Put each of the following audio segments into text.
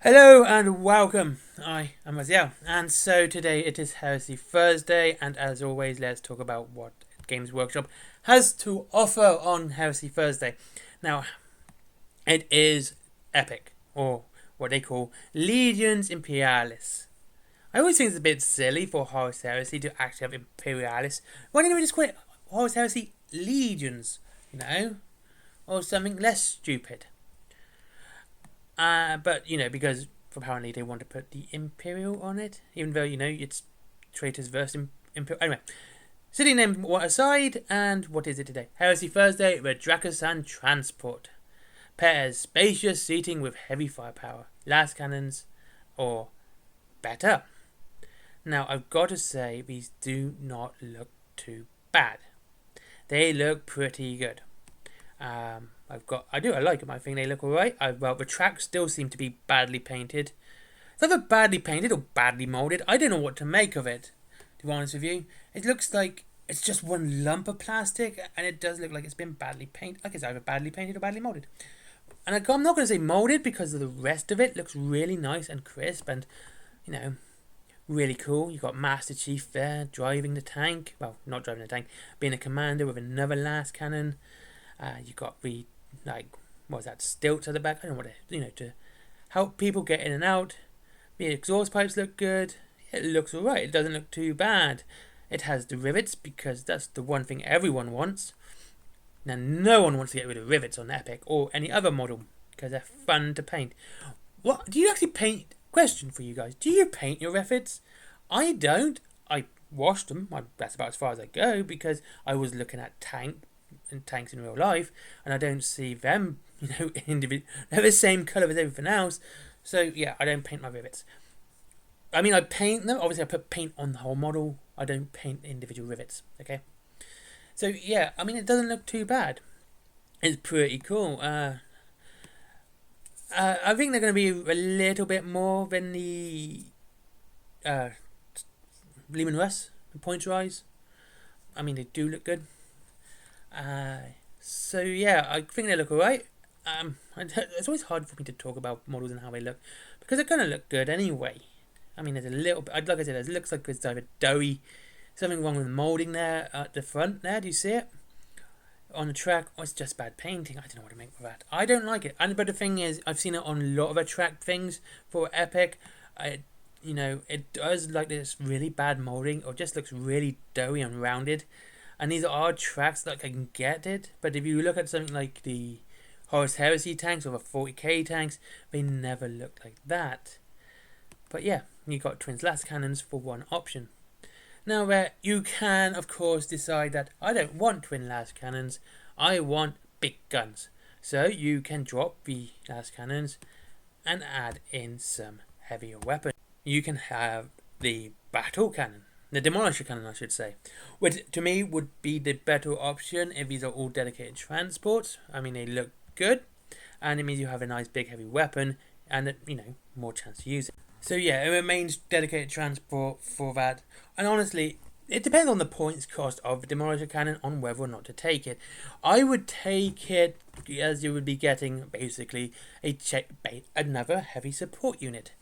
Hello and welcome. I am Raziel, and so today it is Heresy Thursday, and as always, let's talk about what Games Workshop has to offer on Heresy Thursday. Now, it is epic, or what they call Legions Imperialis. I always think it's a bit silly for Horus Heresy to actually have Imperialis. Why don't we just call it Horus Heresy Legions, or something less stupid? But, because apparently they want to put the Imperial on it, even though, it's Traitors versus Imperial. Anyway, city name aside, and what is it today? Heresy Thursday, the Dracosan Transport. Pairs spacious seating with heavy firepower, las cannons, or better. Now, I've got to say, these do not look too bad. They look pretty good. I like them. I think they look alright. Well, the tracks still seem to be badly painted. It's either badly painted or badly moulded. I don't know what to make of it, to be honest with you. It looks like it's just one lump of plastic, and it does look like it's been badly painted. Like it's either badly painted or badly moulded. And I'm not going to say moulded because the rest of it looks really nice and crisp and, really cool. You've got Master Chief there driving the tank. Well, not driving the tank, being a commander with another las cannon. You've got the stilts at the back. I don't know what to help people get in and out. The exhaust pipes look good. It looks alright. It doesn't look too bad. It has the rivets because that's the one thing everyone wants. Now, no one wants to get rid of rivets on Epic or any other model because they're fun to paint. What do you actually paint? Question for you guys: do you paint your rivets? I don't. I wash them. That's about as far as I go because I was looking at tanks in real life, and I don't see them, individual. They're the same colour as everything else. So yeah, I don't paint my rivets. I mean, I paint them. Obviously, I put paint on the whole model. I don't paint individual rivets. Okay. So yeah, I mean, it doesn't look too bad. It's pretty cool. I think they're going to be a little bit more than the Lehman Russ, the points rise. I mean, they do look good. So yeah, I think they look alright. It's always hard for me to talk about models and how they look because they're gonna look good anyway. I mean, there's a little bit, like I said, it looks like it's either doughy, something wrong with the moulding there at the front there. Do you see it on the track? Or it's just bad painting. I don't know what to make of that. I don't like it. But the thing is, I've seen it on a lot of attract things for Epic. It does like this really bad moulding, or just looks really doughy and rounded. And these are tracks that I can get it. But if you look at something like the Horus Heresy tanks or the 40k tanks, they never look like that. But yeah, you got twin las cannons for one option. Now, you can, of course, decide that I don't want twin las cannons. I want big guns. So you can drop the las cannons and add in some heavier weapons. You can have the battle cannon. The Demolisher Cannon, I should say. Which, to me, would be the better option if these are all dedicated transports. I mean, they look good. And it means you have a nice big heavy weapon. And, more chance to use it. So, yeah, it remains dedicated transport for that. And honestly, it depends on the points cost of the Demolisher Cannon on whether or not to take it. I would take it as you would be getting, basically, another heavy support unit.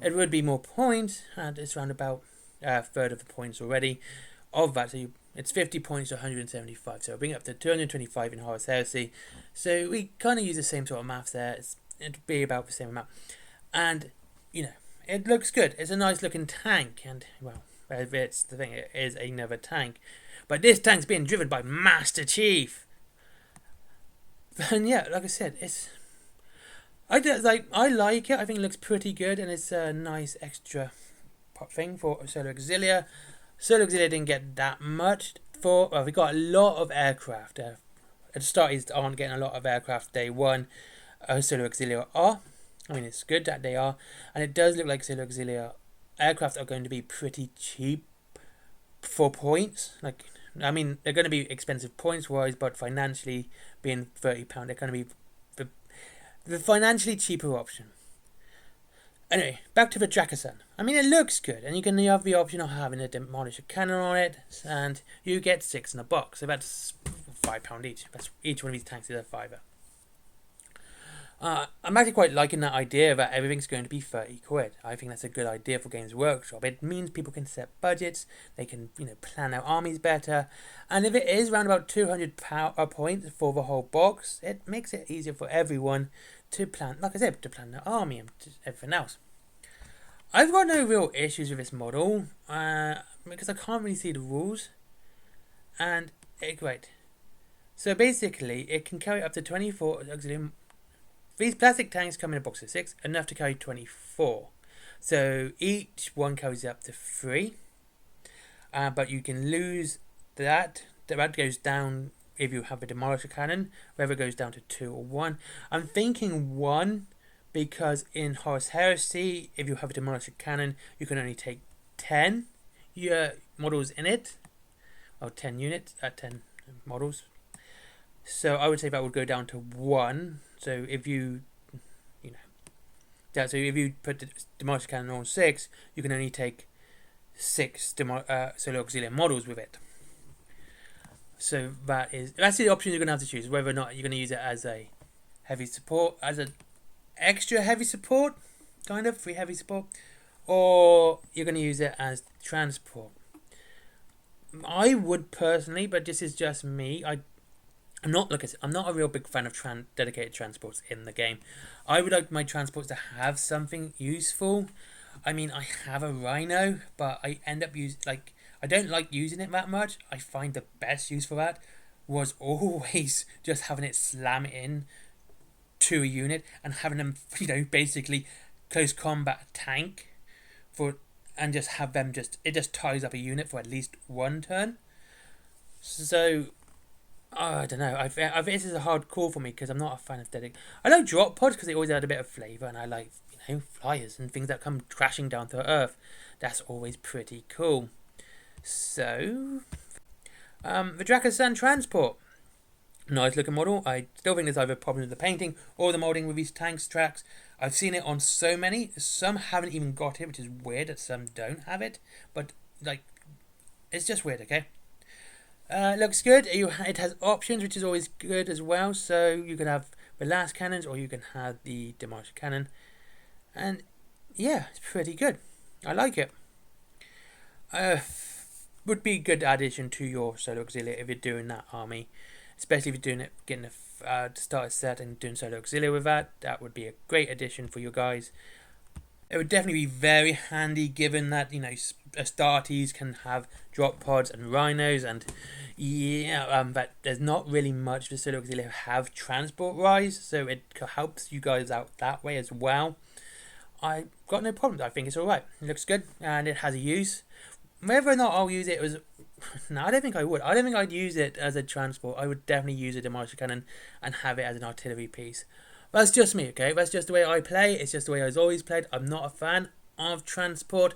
It would be more points, and it's around about a third of the points already of that. So it's 50 points to 175. So I'll bring it up to 225 in Horus Heresy. So we kind of use the same sort of maths there. It'd be about the same amount. And, it looks good. It's a nice looking tank. And, well, it's the thing, it is another tank. But this tank's being driven by Master Chief. And yeah, like I said, I like it. I think it looks pretty good. And it's a nice extra thing for Solar AUXILLIA. Solar AUXILLIA didn't get that much we got a lot of aircraft. At the start, aren't getting a lot of aircraft day one. Solar AUXILLIA are. I mean, it's good that they are. And it does look like Solar AUXILLIA aircraft are going to be pretty cheap for points. They're going to be expensive points wise, but financially, being £30, they're going to be the financially cheaper option. Anyway, back to the Dracosan. I mean, it looks good, and you can have the option of having a Demolisher Cannon on it, and you get 6 in a box, so that's £5 each. Each one of these tanks is a £5. I'm actually quite liking that idea that everything's going to be 30 quid. I think that's a good idea for Games Workshop. It means people can set budgets, they can, plan their armies better, and if it is around about 200 points for the whole box, it makes it easier for everyone to plan, like I said, to plan their army and everything else. I've got no real issues with this model, because I can't really see the rules, and great. So basically, it can carry up to 24 auxiliary. These plastic tanks come in a box of 6, enough to carry 24. So each one carries up to 3. But you can lose that. That goes down if you have a demolisher cannon, whether it goes down to 2 or 1. I'm thinking 1 because in Horus Heresy, if you have a demolisher cannon, you can only take 10 models in it. Or 10 units, 10 models. So I would say that would go down to 1. So if you so if you put the demolisher cannon on 6, you can only take 6 Solar Auxilia models with it. So that's the option you're going to have to choose, whether or not you're going to use it as a heavy support, as an extra heavy support, kind of free heavy support, or you're going to use it as transport. I would personally, but this is just me. I'm not a real big fan of dedicated transports in the game. I would like my transports to have something useful. I mean, I have a Rhino, but I end up I don't like using it that much. I find the best use for that was always just having it slam in to a unit and having them, basically close combat tank and just have them it just ties up a unit for at least 1 turn. So I don't know. I think this is a hard call for me because I'm not a fan of dedicated. I like drop pods because they always add a bit of flavour, and I like flyers and things that come crashing down to Earth. That's always pretty cool. So, the Dracosan transport, nice looking model. I still think there's either a problem with the painting or the molding with these tracks. I've seen it on so many. Some haven't even got it, which is weird that some don't have it. But it's just weird. Okay. Looks good. It has options, which is always good as well. So you can have the last cannons, or you can have the demolisher cannon, and yeah, it's pretty good. I like it. Would be a good addition to your Solo Auxilia if you're doing that army, especially if you're doing it, getting a starter set and doing Solo Auxilia with that. That would be a great addition for you guys. It would definitely be very handy, given that Astartes can have drop pods and rhinos, and but there's not really much for Solo Auxilia have transport rise, so it helps you guys out that way as well. I got no problems. I think it's alright. It looks good and it has a use. Whether or not I'll use it no, I don't think I would. I don't think I'd use it as a transport. I would definitely use a demolisher cannon and have it as an artillery piece. That's just me, okay? That's just the way I play. It's just the way I've always played. I'm not a fan of transport.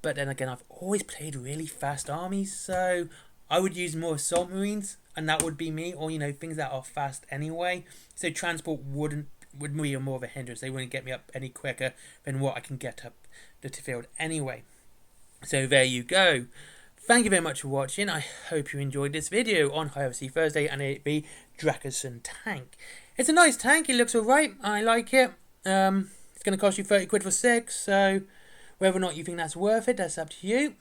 But then again, I've always played really fast armies. So I would use more assault marines. And that would be me. Or, things that are fast anyway. So transport would be more of a hindrance. They wouldn't get me up any quicker than what I can get up the field anyway. So there you go. Thank you very much for watching. I hope you enjoyed this video on Heresy Thursday and the Dracosan tank. It's a nice tank. It looks alright. I like it. It's going to cost you 30 quid for 6. So whether or not you think that's worth it, that's up to you.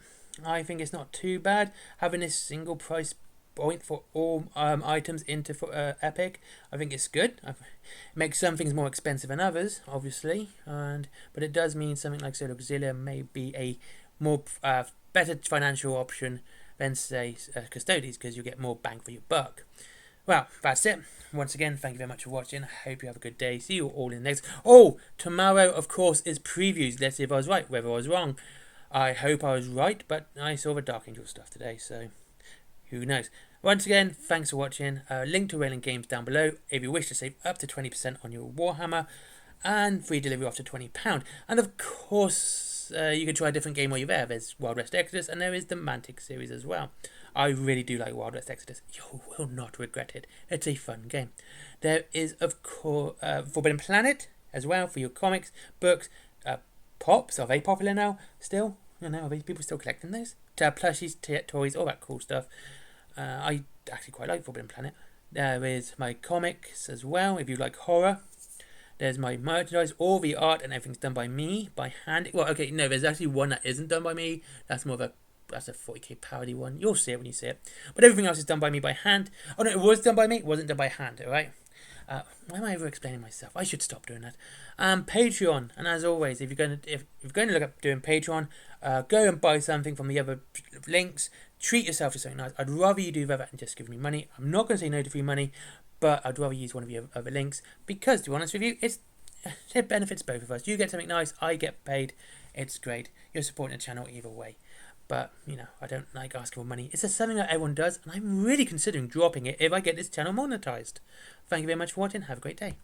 I think it's not too bad. Having this single price point for all items into Epic, I think it's good. It makes some things more expensive than others, obviously. But it does mean something like Solo Auxilia may be a more better financial option than, say, Custodes, because you get more bang for your buck. Well, that's it. Once again, thank you very much for watching. I hope you have a good day. See you all in the next... Oh, tomorrow, of course, is previews. Let's see if I was right, whether I was wrong. I hope I was right, but I saw the Dark Angel stuff today, so who knows. Once again, thanks for watching. Link to Wayland Games down below if you wish to save up to 20% on your Warhammer, and free delivery after £20. And of course, you can try a different game while you're there. There's Wild West Exodus, and there is the Mantic series as well. I really do like Wild West Exodus. You will not regret it. It's a fun game. There is, of course, Forbidden Planet as well for your comics, books, pops. Are they popular now still? I don't know. Are people still collecting those? Plushies, toys, all that cool stuff. I actually quite like Forbidden Planet. There is my comics as well, if you like horror. There's my merchandise, all the art and everything's done by me, by hand. Well, okay, no, there's actually one that isn't done by me. That's more of a 40k parody one. You'll see it when you see it. But everything else is done by me by hand. Oh no, it was done by me. It wasn't done by hand. All right. Why am I over explaining myself? I should stop doing that. Patreon, and as always, if you're going to look up doing Patreon, go and buy something from the other links. Treat yourself to something nice. I'd rather you do that than just give me money. I'm not going to say no to free money, but I'd rather use one of the other links because, to be honest with you, it benefits both of us. You get something nice, I get paid. It's great. You're supporting the channel either way. But, I don't like asking for money. It's just something that everyone does, and I'm really considering dropping it if I get this channel monetized. Thank you very much for watching. Have a great day.